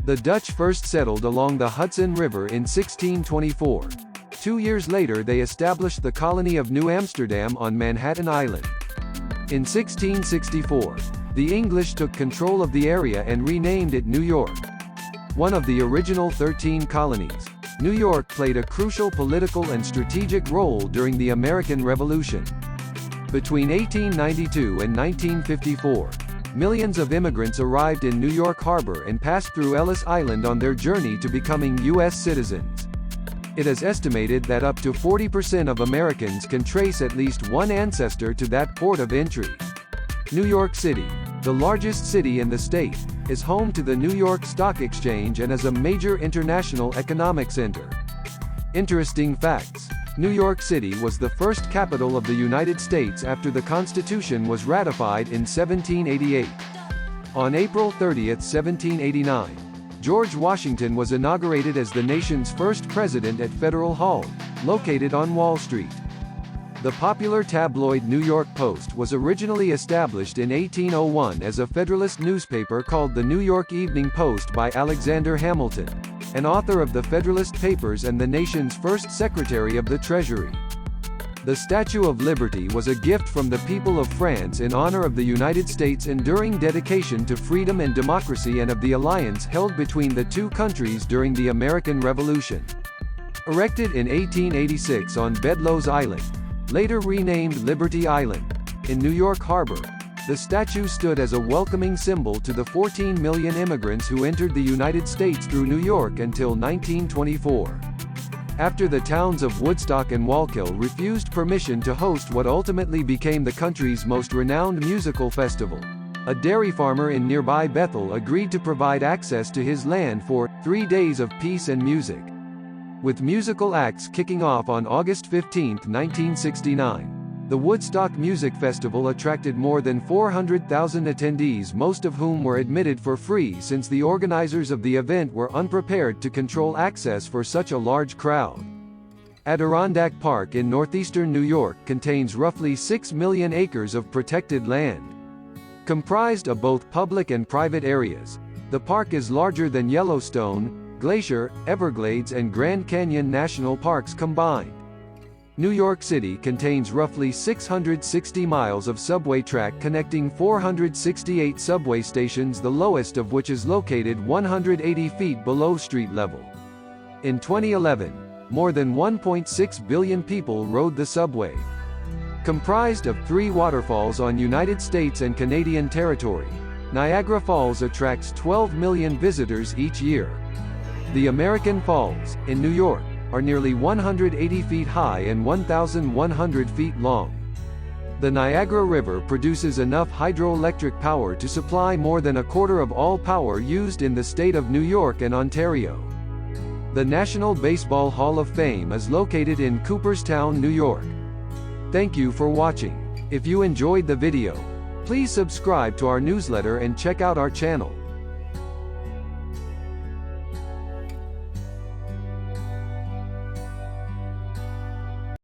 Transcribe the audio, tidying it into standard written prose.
The Dutch first settled along the Hudson River in 1624. 2 years later they established the colony of New Amsterdam on Manhattan Island. In 1664, the English took control of the area and renamed it New York. One of the original 13 colonies, New York played a crucial political and strategic role during the American Revolution. Between 1892 and 1954, millions of immigrants arrived in New York Harbor and passed through Ellis Island on their journey to becoming U.S. citizens. It is estimated that up to 40% of Americans can trace at least one ancestor to that port of entry. New York City, the largest city in the state, is home to the New York Stock Exchange and is a major international economic center. Interesting facts: New York City was the first capital of the United States after the Constitution was ratified in 1788. On April 30, 1789, George Washington was inaugurated as the nation's first president at Federal Hall, located on Wall Street. The popular tabloid New York Post was originally established in 1801 as a Federalist newspaper called the New York Evening Post by Alexander Hamilton, an author of the Federalist Papers and the nation's first Secretary of the Treasury. The Statue of Liberty was a gift from the people of France in honor of the United States' enduring dedication to freedom and democracy and of the alliance held between the two countries during the American Revolution. Erected in 1886 on Bedloe's Island, later renamed Liberty Island, in New York Harbor, the statue stood as a welcoming symbol to the 14 million immigrants who entered the United States through New York until 1924. After the towns of Woodstock and Wallkill refused permission to host what ultimately became the country's most renowned musical festival, a dairy farmer in nearby Bethel agreed to provide access to his land for 3 days of peace and music. With musical acts kicking off on August 15, 1969, the Woodstock Music Festival attracted more than 400,000 attendees, most of whom were admitted for free since the organizers of the event were unprepared to control access for such a large crowd. Adirondack Park in northeastern New York contains roughly 6 million acres of protected land. Comprised of both public and private areas, the park is larger than Yellowstone, Glacier, Everglades and Grand Canyon National Parks combined. New York City contains roughly 660 miles of subway track connecting 468 subway stations, the lowest of which is located 180 feet below street level. In 2011, more than 1.6 billion people rode the subway. Comprised of 3 waterfalls on United States and Canadian territory, Niagara Falls attracts 12 million visitors each year. The American Falls, in New York, are nearly 180 feet high and 1,100 feet long. The Niagara River produces enough hydroelectric power to supply more than a quarter of all power used in the state of New York and Ontario. The National Baseball Hall of Fame is located in Cooperstown, New York. Thank you for watching. If you enjoyed the video, please subscribe to our newsletter and check out our channel.